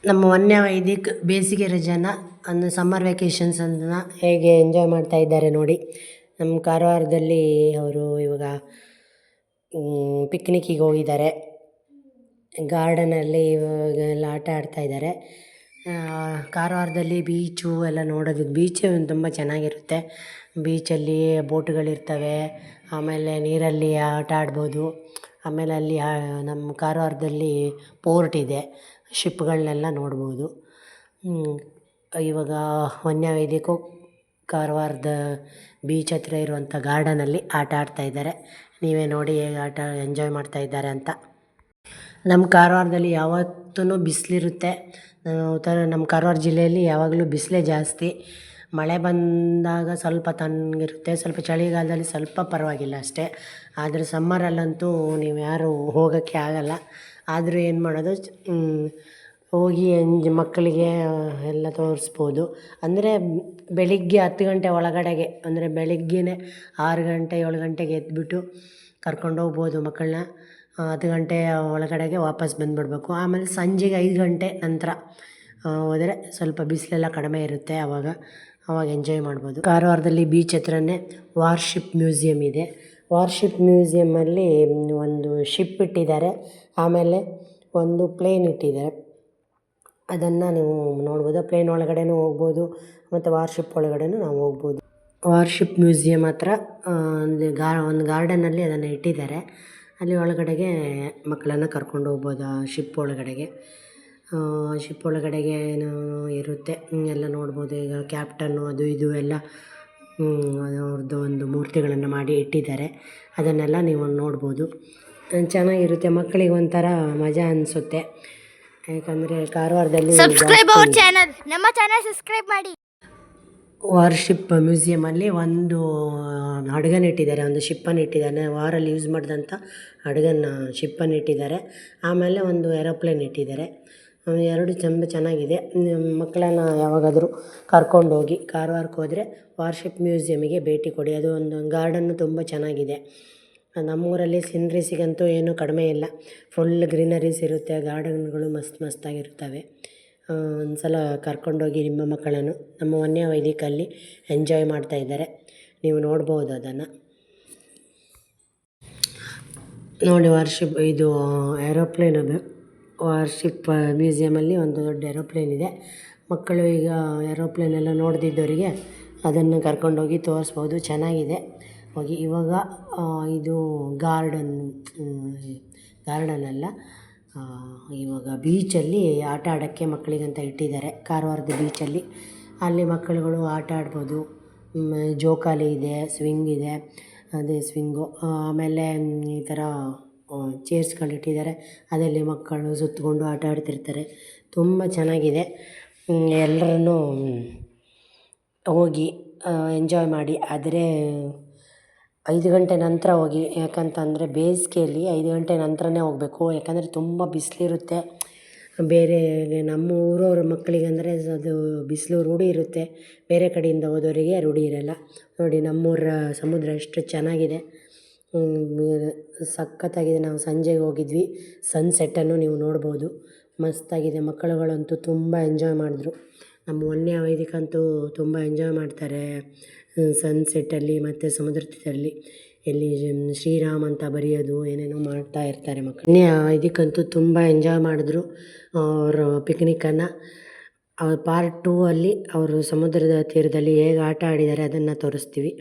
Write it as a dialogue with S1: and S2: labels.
S1: ನಮ್ಮ ವನ್ಯವೈದಿಕ್ ಬೇಸಿಗೆ ರಜಾನ ಅಂದರೆ ಸಮ್ಮರ್ ವೆಕೇಷನ್ಸನ್ನು ಹೇಗೆ ಎಂಜಾಯ್ ಮಾಡ್ತಾ ಇದ್ದಾರೆ ನೋಡಿ. ನಮ್ಮ ಕಾರವಾರದಲ್ಲಿ ಅವರು ಇವಾಗ ಪಿಕ್ನಿಕ್ಕಿಗೆ ಹೋಗಿದ್ದಾರೆ. ಗಾರ್ಡನಲ್ಲಿ ಇವಾಗ ಎಲ್ಲ ಆಟ ಆಡ್ತಾಯಿದ್ದಾರೆ. ಕಾರವಾರದಲ್ಲಿ ಬೀಚು ಎಲ್ಲ ನೋಡೋದು, ಬೀಚು ತುಂಬ ಚೆನ್ನಾಗಿರುತ್ತೆ. ಬೀಚಲ್ಲಿ ಬೋಟುಗಳಿರ್ತವೆ, ಆಮೇಲೆ ನೀರಲ್ಲಿ ಆಟ ಆಡ್ಬೋದು. ಆಮೇಲೆ ಅಲ್ಲಿ ನಮ್ಮ ಕಾರವಾರದಲ್ಲಿ ಪೋರ್ಟ್ ಇದೆ, ಶಿಪ್ಗಳನ್ನೆಲ್ಲ ನೋಡ್ಬೋದು. ಇವಾಗ ವನ್ಯವೇದಿಕು ಕಾರವಾರದ ಬೀಚ್ ಹತ್ರ ಇರುವಂಥ ಗಾರ್ಡನಲ್ಲಿ ಆಟ ಆಡ್ತಾಯಿದ್ದಾರೆ. ನೀವೇ ನೋಡಿ ಹೇಗೆ ಆಟ ಎಂಜಾಯ್ ಮಾಡ್ತಾಯಿದ್ದಾರೆ ಅಂತ. ನಮ್ಮ ಕಾರವಾರದಲ್ಲಿ ಯಾವತ್ತೂ ಬಿಸಿಲಿರುತ್ತೆ. ನಮ್ಮ ಕಾರವಾರ ಜಿಲ್ಲೆಯಲ್ಲಿ ಯಾವಾಗಲೂ ಬಿಸಿಲೇ ಜಾಸ್ತಿ. ಮಳೆ ಬಂದಾಗ ಸ್ವಲ್ಪ ತಣ್ಣಗಿರುತ್ತೆ, ಸ್ವಲ್ಪ ಚಳಿಗಾಲದಲ್ಲಿ ಸ್ವಲ್ಪ ಪರವಾಗಿಲ್ಲ ಅಷ್ಟೇ. ಆದರೆ ಸಮ್ಮರಲ್ಲಂತೂ ನೀವು ಯಾರೂ ಹೋಗೋಕ್ಕೆ ಆಗೋಲ್ಲ. ಆದರೂ ಏನು ಮಾಡೋದು, ಹೋಗಿ ಮಕ್ಕಳಿಗೆ ಎಲ್ಲ ತೋರಿಸ್ಬೋದು. ಅಂದರೆ ಬೆಳಿಗ್ಗೆ 10 ಗಂಟೆ ಒಳಗಡೆಗೆ, ಅಂದರೆ ಬೆಳಿಗ್ಗೆನೇ 6 ಗಂಟೆ 7 ಗಂಟೆಗೆ ಎದ್ಬಿಟ್ಟು ಕರ್ಕೊಂಡೋಗ್ಬೋದು ಮಕ್ಕಳನ್ನ. 10 ಗಂಟೆ ಒಳಗಡೆಗೆ ವಾಪಸ್ ಬಂದುಬಿಡ್ಬೇಕು. ಆಮೇಲೆ ಸಂಜೆಗೆ 5 ಗಂಟೆ ನಂತರ ಹೋದರೆ ಸ್ವಲ್ಪ ಬಿಸಿಲೆಲ್ಲ ಕಡಿಮೆ ಇರುತ್ತೆ, ಆವಾಗ ಎಂಜಾಯ್ ಮಾಡ್ಬೋದು. ಕಾರವಾರದಲ್ಲಿ ಬೀಚ್ ಹತ್ರನೇ ವಾರ್ಶಿಪ್ ಮ್ಯೂಸಿಯಮ್ ಇದೆ. ವಾರ್ಶಿಪ್ ಮ್ಯೂಸಿಯಮ್ಮಲ್ಲಿ ಒಂದು ಶಿಪ್ ಇಟ್ಟಿದ್ದಾರೆ, ಆಮೇಲೆ ಒಂದು ಪ್ಲೇನ್ ಇಟ್ಟಿದ್ದಾರೆ. ಅದನ್ನು ನೀವು ನೋಡ್ಬೋದು. ಪ್ಲೇನ್ ಒಳಗಡೆನೂ ಹೋಗ್ಬೋದು ಮತ್ತು ವಾರ್ಶಿಪ್ ಒಳಗಡೆನೂ ನಾವು ಹೋಗ್ಬೋದು. ವಾರ್ಶಿಪ್ ಮ್ಯೂಸಿಯಮ್ ಹತ್ರ ಒಂದು ಗಾರ್ಡನಲ್ಲಿ ಅದನ್ನು ಇಟ್ಟಿದ್ದಾರೆ. ಅಲ್ಲಿ ಒಳಗಡೆಗೆ ಮಕ್ಕಳನ್ನು ಕರ್ಕೊಂಡು ಹೋಗ್ಬೋದು. ಆ ಶಿಪ್ ಒಳಗಡೆಗೆ ಏನೋ ಇರುತ್ತೆ, ಎಲ್ಲ ನೋಡ್ಬೋದು. ಈಗ ಕ್ಯಾಪ್ಟನ್ನು ಅದು ಇದು ಎಲ್ಲ ಅವ್ರದ್ದು ಒಂದು ಮೂರ್ತಿಗಳನ್ನು ಮಾಡಿ ಇಟ್ಟಿದ್ದಾರೆ. ಅದನ್ನೆಲ್ಲ ನೀವು ನೋಡ್ಬೋದು. ಚೆನ್ನಾಗಿರುತ್ತೆ, ಮಕ್ಕಳಿಗೆ ಒಂಥರ ಮಜಾ ಅನಿಸುತ್ತೆ. ಯಾಕಂದರೆ ಕಾರವಾರದಲ್ಲಿ
S2: ನಮ್ಮ ಚಾನಲ್ ಸಬ್ಸ್ಕ್ರೈಬ್ ಮಾಡಿ.
S1: ವಾರ್ಶಿಪ್ ಮ್ಯೂಸಿಯಮಲ್ಲಿ ಒಂದು ಹಡಗನ್ನು ಇಟ್ಟಿದ್ದಾರೆ, ಒಂದು ಶಿಪ್ಪನ್ನು ಇಟ್ಟಿದ್ದಾನೆ. ವಾರಲ್ಲಿ ಯೂಸ್ ಮಾಡಿದಂಥ ಹಡಗನ್ನು ಶಿಪ್ಪನ್ನು ಇಟ್ಟಿದ್ದಾರೆ. ಆಮೇಲೆ ಒಂದು ಏರೋಪ್ಲೇನ್ ಇಟ್ಟಿದ್ದಾರೆ. ಎರಡು ಚೆನ್ನಾಗಿದೆ. ಮಕ್ಕಳನ್ನು ಯಾವಾಗಾದರೂ ಕರ್ಕೊಂಡೋಗಿ ಕಾರವಾರಕ್ಕೆ ಹೋದರೆ ವಾರ್ಶಿಪ್ ಮ್ಯೂಸಿಯಮಿಗೆ ಭೇಟಿ ಕೊಡಿ. ಅದು ಒಂದು ಗಾರ್ಡನ್ನು ತುಂಬ ಚೆನ್ನಾಗಿದೆ. ನಮ್ಮೂರಲ್ಲಿ ಸೀನ್ರೀಸಿಗಂತೂ ಏನೂ ಕಡಿಮೆ ಇಲ್ಲ. ಫುಲ್ ಗ್ರೀನರೀಸ್ ಇರುತ್ತೆ, ಗಾರ್ಡನ್ಗಳು ಮಸ್ತಾಗಿರ್ತವೆ. ಒಂದು ಸಲ ಕರ್ಕೊಂಡೋಗಿ ನಿಮ್ಮ ಮಕ್ಕಳನ್ನು. ನಮ್ಮ ವನ್ಯವೈದಿಕಲ್ಲಿ ಎಂಜಾಯ್ ಮಾಡ್ತಾಯಿದ್ದಾರೆ, ನೀವು ನೋಡ್ಬೋದು ಅದನ್ನು ನೋಡಿ. ವಾರ್ಶಿಪ್ ಇದು ಏರೋಪ್ಲೇನ್, ಅದು ವಾರ್ಶಿಪ್ ಮ್ಯೂಸಿಯಮಲ್ಲಿ ಒಂದು ದೊಡ್ಡ ಏರೋಪ್ಲೇನ್ ಇದೆ. ಮಕ್ಕಳು ಈಗ ಏರೋಪ್ಲೇನೆಲ್ಲ ನೋಡ್ದಿದ್ದವರಿಗೆ ಅದನ್ನು ಕರ್ಕೊಂಡೋಗಿ ತೋರಿಸ್ಬೋದು, ಚೆನ್ನಾಗಿದೆ. ಹೋಗಿ ಇವಾಗ ಇದು ಗಾರ್ಡನಲ್ಲ, ಇವಾಗ ಬೀಚಲ್ಲಿ ಆಟ ಆಡೋಕ್ಕೆ ಮಕ್ಕಳಿಗಂತ ಇಟ್ಟಿದ್ದಾರೆ. ಕಾರವಾರದ ಬೀಚಲ್ಲಿ ಅಲ್ಲಿ ಮಕ್ಕಳುಗಳು ಆಟ ಆಡ್ಬೋದು. ಜೋಕಾಲಿ ಇದೆ, ಸ್ವಿಂಗ್ ಇದೆ, ಅದೇ ಸ್ವಿಂಗು. ಆಮೇಲೆ ಈ ಥರ ಚೇರ್ಸ್ಗಳಿಟ್ಟಿದ್ದಾರೆ, ಅದರಲ್ಲಿ ಮಕ್ಕಳು ಸುತ್ತಕೊಂಡು ಆಟ ಆಡ್ತಿರ್ತಾರೆ. ತುಂಬ ಚೆನ್ನಾಗಿದೆ. ಎಲ್ಲರೂ ಹೋಗಿ ಎಂಜಾಯ್ ಮಾಡಿ. ಆದರೆ 5 ಗಂಟೆ ನಂತರ ಹೋಗಿ, ಯಾಕಂತಂದರೆ ಬೇಸಿಗೆಯಲ್ಲಿ 5 ಗಂಟೆ ನಂತರನೇ ಹೋಗಬೇಕು. ಯಾಕಂದರೆ ತುಂಬ ಬಿಸಿಲಿರುತ್ತೆ. ಬೇರೆ ನಮ್ಮ ಊರವ್ರ ಮಕ್ಕಳಿಗಂದರೆ ಅದು ಬಿಸಿಲು ರೂಢಿ ಇರುತ್ತೆ, ಬೇರೆ ಕಡೆಯಿಂದ ಹೋದವರಿಗೆ ರೂಢಿ ಇರೋಲ್ಲ. ನೋಡಿ ನಮ್ಮೂರ ಸಮುದ್ರ ಎಷ್ಟು ಚೆನ್ನಾಗಿದೆ, ಸಖತ್ತಾಗಿದೆ. ನಾವು ಸಂಜೆಗೆ ಹೋಗಿದ್ವಿ, ಸನ್ಸೆಟ್ಟನ್ನು ನೀವು ನೋಡ್ಬೋದು, ಮಸ್ತಾಗಿದೆ. ಮಕ್ಕಳುಗಳಂತೂ ತುಂಬ ಎಂಜಾಯ್ ಮಾಡಿದ್ರು. ನಮ್ಮ ವನ್ಯವೈದಿಕಂತೂ ತುಂಬ ಎಂಜಾಯ್ ಮಾಡ್ತಾರೆ ಸನ್ಸೆಟ್ಟಲ್ಲಿ ಮತ್ತು ಸಮುದ್ರ ತೀರದಲ್ಲಿ. ಎಲ್ಲಿ ಶ್ರೀರಾಮ್ ಅಂತ ಬರೆಯೋದು ಏನೇನೋ ಮಾಡ್ತಾ ಇರ್ತಾರೆ ಮಕ್ಕಳು. ವನ್ಯವೈದಿಕಂತೂ ತುಂಬ ಎಂಜಾಯ್ ಮಾಡಿದ್ರು ಅವರು ಪಿಕ್ನಿಕ್ಕನ್ನು. ಪಾರ್ಟ್ 2 ಅಲ್ಲಿ ಅವರು ಸಮುದ್ರದ ತೀರದಲ್ಲಿ ಹೇಗೆ ಆಟ ಆಡಿದ್ದಾರೆ ಅದನ್ನು ತೋರಿಸ್ತೀವಿ.